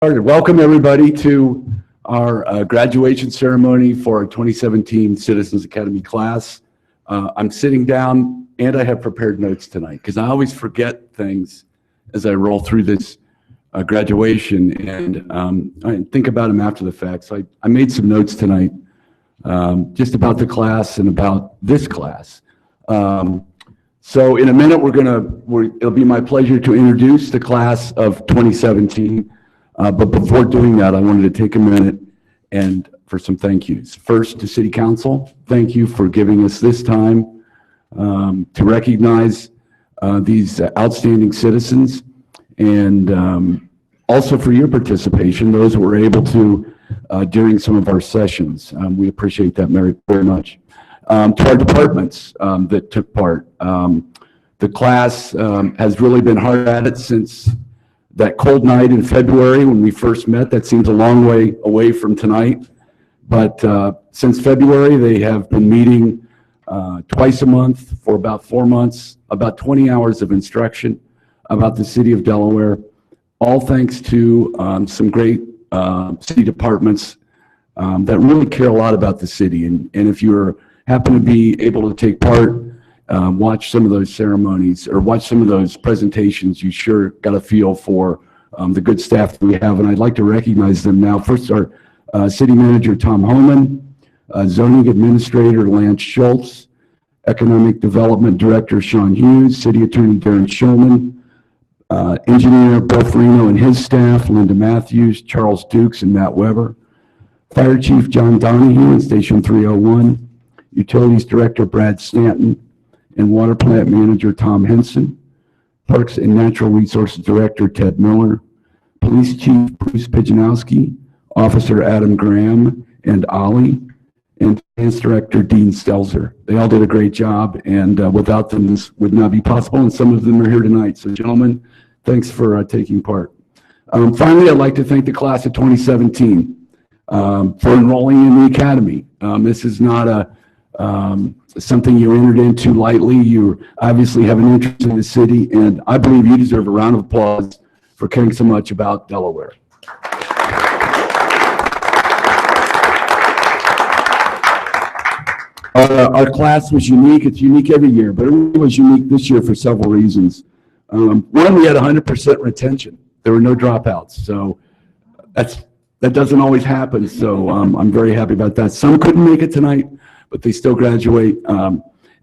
Welcome everybody to our graduation ceremony for our 2017 Citizens Academy class. I'm sitting down and I have prepared notes tonight because I always forget things as I roll through this graduation and I think about them after the fact. So I made some notes tonight just about the class and about this class. So in a minute it'll be my pleasure to introduce the class of 2017. But before doing that, I wanted to take a minute and for some thank yous. First, to City Council, thank you for giving us this time to recognize these outstanding citizens, and also for your participation, those who were able to during some of our sessions. We appreciate that very much. To our departments that took part. The class has really been hard at it since that cold night in February when we first met. That seems a long way away from tonight. But since February, they have been meeting twice a month for about 4 months, about 20 hours of instruction about the city of Delaware, all thanks to some great city departments that really care a lot about the city. And if you happen to be able to take part, watch some of those ceremonies or watch some of those presentations, you sure got a feel for the good staff that we have. And I'd like to recognize them now. First, our City Manager, Tom Homan, Zoning Administrator, Lance Schultz, Economic Development Director, Sean Hughes, City Attorney, Darren Shulman, Engineer, Bill Farino and his staff, Linda Matthews, Charles Dukes, and Matt Weber, Fire Chief, John Donahue in Station 301, Utilities Director, Brad Stanton, and Water Plant Manager Tom Henson, Parks and Natural Resources Director Ted Miller, Police Chief Bruce Pijanowski, Officer Adam Graham and Ollie, and Finance Director Dean Stelzer. They all did a great job, and without them this would not be possible, and some of them are here tonight. So gentlemen, thanks for taking part. Finally, I'd like to thank the class of 2017 for enrolling in the Academy. This is not something you entered into lightly. You obviously have an interest in the city, and I believe you deserve a round of applause for caring so much about Delaware. Our class was unique. It's unique every year, but it was unique this year for several reasons. One, we had 100% retention. There were no dropouts, so that doesn't always happen, so I'm very happy about that. Some couldn't make it tonight, but they still graduate,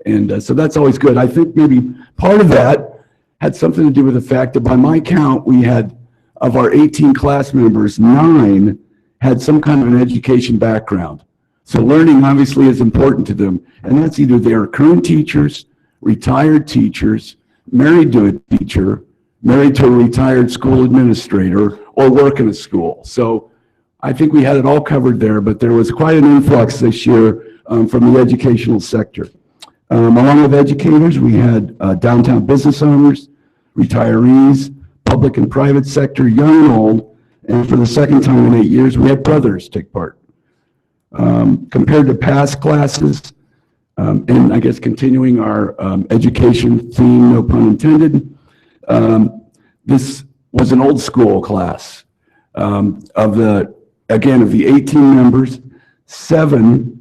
and so that's always good. I think maybe part of that had something to do with the fact that by my count, we had, of our 18 class members, 9 had some kind of an education background. So learning obviously is important to them, and that's either they are current teachers, retired teachers, married to a teacher, married to a retired school administrator, or work in a school. So I think we had it all covered there, but there was quite an influx this year from the educational sector. Along with educators, we had downtown business owners, retirees, public and private sector, young and old, and for the second time in 8 years, we had brothers take part. Compared to past classes, and I guess continuing our education theme, no pun intended, this was an old school class. Of the 18 members, 7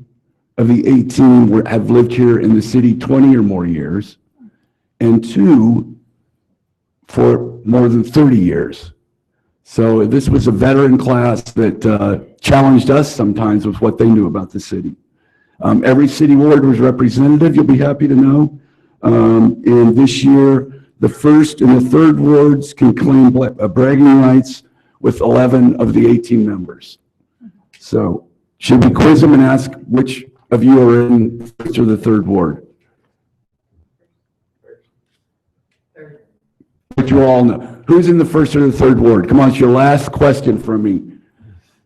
of the 18 have lived here in the city 20 or more years, and 2 for more than 30 years. So this was a veteran class that challenged us sometimes with what they knew about the city. Every city ward was representative, you'll be happy to know. And this year, the first and the third wards can claim bragging rights with 11 of the 18 members. So should we quiz them and ask which of you are in the first or the third ward? But you all know. Who's in the first or the third ward? Come on, it's your last question from me.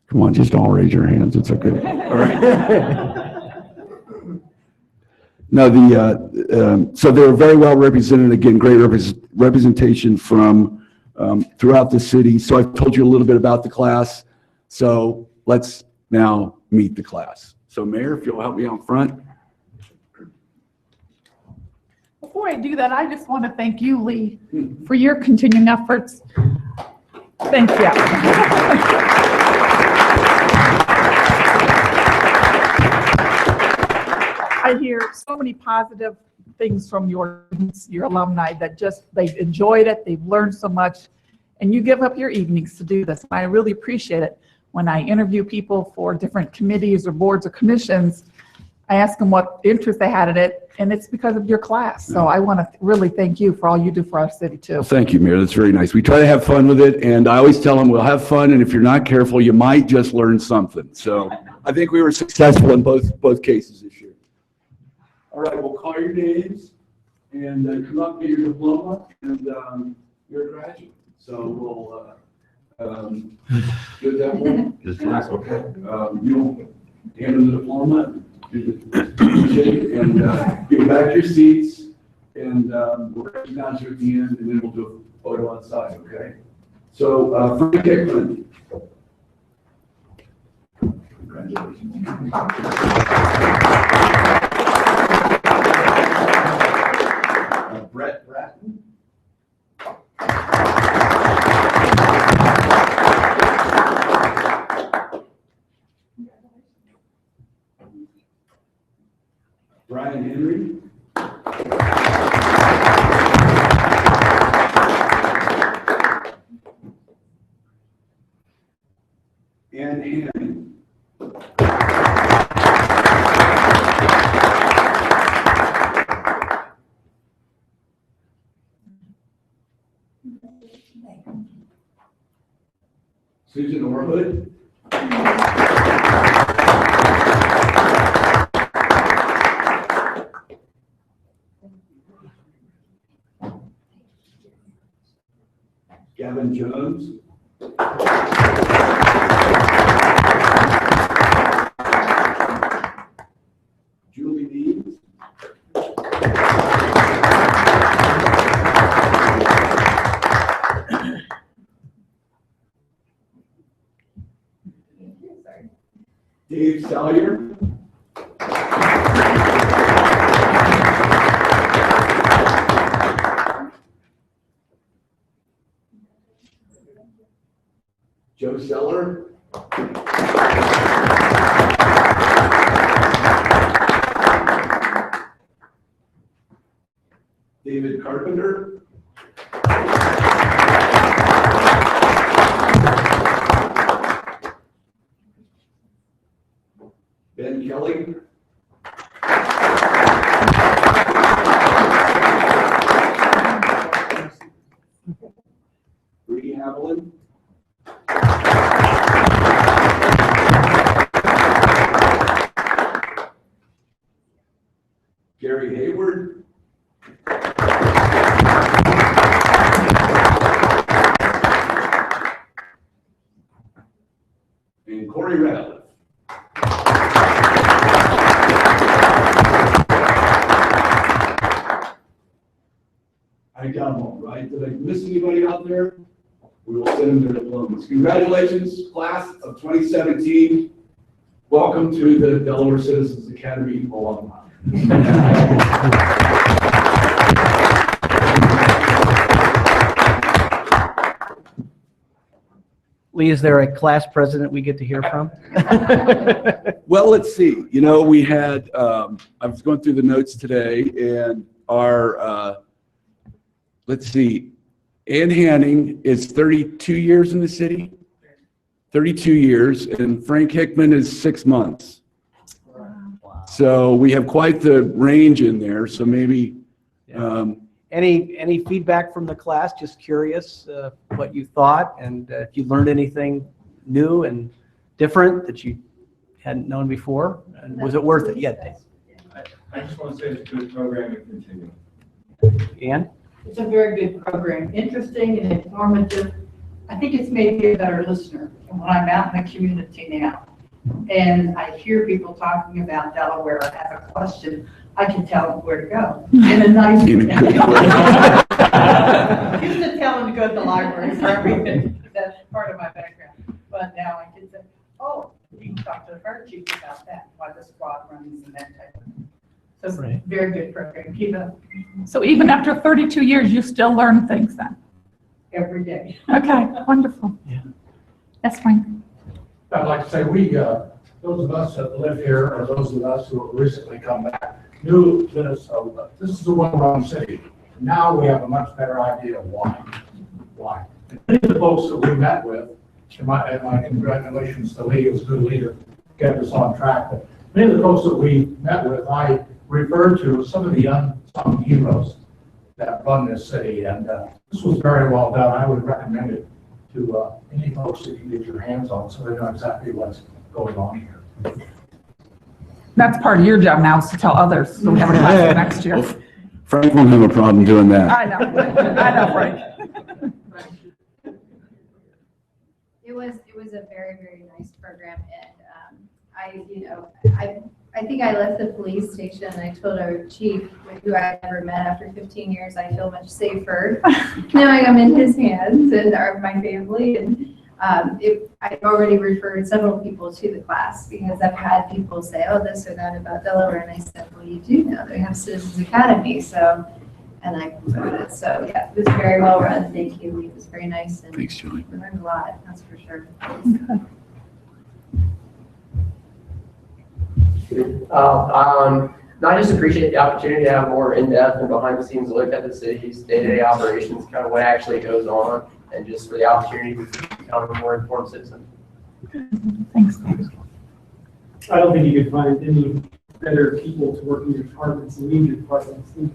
Come on, just all raise your hands. It's okay. All right. No, so they were very well represented. Again, great representation from throughout the city. So I've told you a little bit about the class. So let's now meet the class. So Mayor, if you'll help me out front. Before I do that, I just want to thank you, Lee, for your continuing efforts. Thank you. I hear so many positive things from your alumni that just they've enjoyed it, they've learned so much, and you give up your evenings to do this. I really appreciate it. When I interview people for different committees or boards or commissions, I ask them what interest they had in it, and it's because of your class. So I want to really thank you for all you do for our city too. Well, thank you, Mayor. That's very nice. We try to have fun with it, and I always tell them we'll have fun, and if you're not careful, you might just learn something. So I think we were successful in both cases this year. All right, we'll call your names and come up, get your diploma, and you're a graduate. So we'll do that one. Okay. You'll hand them the diploma, do the shake, and give back your seats, and we'll recognize you at the end, and then we'll do a photo on side, okay? So, Frank Hickman. Congratulations. Brett Bratton. Brian Henry. Ann Hannon. Susan Orhood. Gavin Jones. Julie Deeds. Dave Salyer. Joe Seller. David Carpenter. Ben Kelly. Bree Haviland. Gary Hayward. And Corey Ratliff. I got them all, right? Did I miss anybody out there? We will send them their diplomas. Congratulations, class of 2017. Welcome to the Delaware Citizens Academy alumni. Lee, is there a class president we get to hear from? Well, let's see. You know, we had, I was going through the notes today, and our, let's see, Ann Hanning is 32 years in the city, 32 years, and Frank Hickman is 6 months. Wow. So we have quite the range in there, so maybe. Any feedback from the class? Just curious what you thought, and if you learned anything new and different that you hadn't known before, and was it worth it? Yeah, Dave. I just want to say it's a good program and continue. Ann? It's a very good program, interesting and informative. I think it's made me a better listener when I'm out in the community now. And I hear people talking about Delaware, I have a question, I can tell them where to go in a nice way. In a good I used to tell them to go to the library for everything. That's part of my background. But now I can say, oh, you can talk to the fire chief about that, why the squad runs and that type of thing. So it's a very good program. Keep it up. So even after 32 years, you still learn things then? every day. Okay, wonderful. Yeah. That's Frank. I'd like to say those of us that live here, or those of us who have recently come back, knew this, this is a well-run city. Now we have a much better idea of why. And many of the folks that we met with, and my congratulations to Lee, who's a good leader, get us on track. But many of the folks that we met with, I referred to as some of the unsung heroes that run this city, and this was very well done. I would recommend it to any folks that you get your hands on, so they know exactly what's going on here. That's part of your job now, is to tell others, so we have a class for next year. Well, Frank won't have a problem doing that. I know, Frank. It was a very, very nice program, and I think I left the police station and I told our chief, who I never met after 15 years, I feel much safer knowing I'm in his hands and my family. And I've already referred several people to the class because I've had people say, oh, this or that about Delaware. And I said, well, you do know they have Citizens Academy. So, and I promoted it. So yeah, it was very well run. Thank you. It was very nice. And Thanks, Julie. we learned a lot, that's for sure. I just appreciate the opportunity to have more in-depth and behind-the-scenes look at the city's day-to-day operations, kind of what actually goes on, and just for the opportunity to become a more informed citizen. Thanks. I don't think you could find any better people to work in your departments and lead your departments than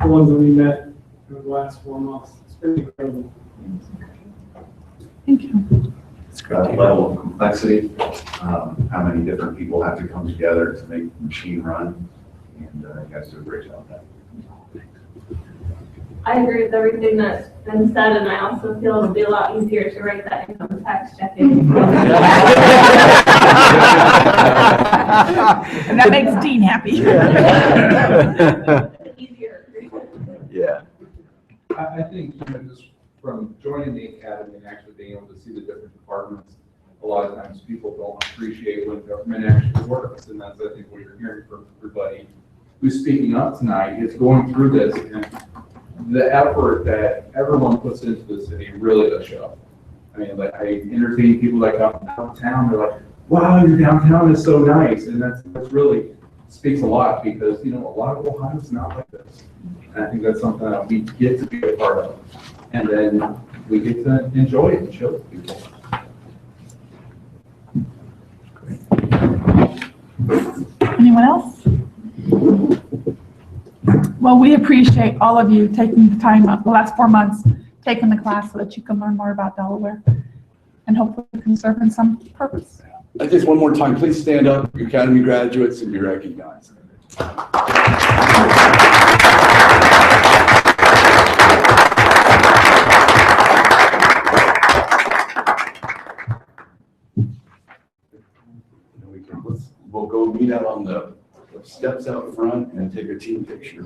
the ones that we met over the last 4 months. It's pretty incredible. Thank you. Level of complexity, how many different people have to come together to make the machine run, and you guys do a great job of that. I agree with everything that's been said, and I also feel it'll be a lot easier to write that income tax check in. And that makes Dean happy. Easier. Yeah. I think, just from joining the academy and actually being able to see the different departments, a lot of times people don't appreciate when government actually works, and that's, I think, what you're hearing from everybody who's speaking up tonight, is going through this, and the effort that everyone puts into the city really does show. I mean, like, I entertain people that come downtown, they're like, wow, your downtown is so nice, and that's really speaks a lot, because, you know, a lot of Ohio's not like this. And I think that's something that we get to be a part of. And then we get to enjoy it and show people. Anyone else? Well, we appreciate all of you taking the time, the last 4 months, taking the class so that you can learn more about Delaware and hopefully you can serve in some purpose. Just one more time, please stand up, your Academy graduates, and be recognized. We'll go meet out on the steps out front and take a team picture.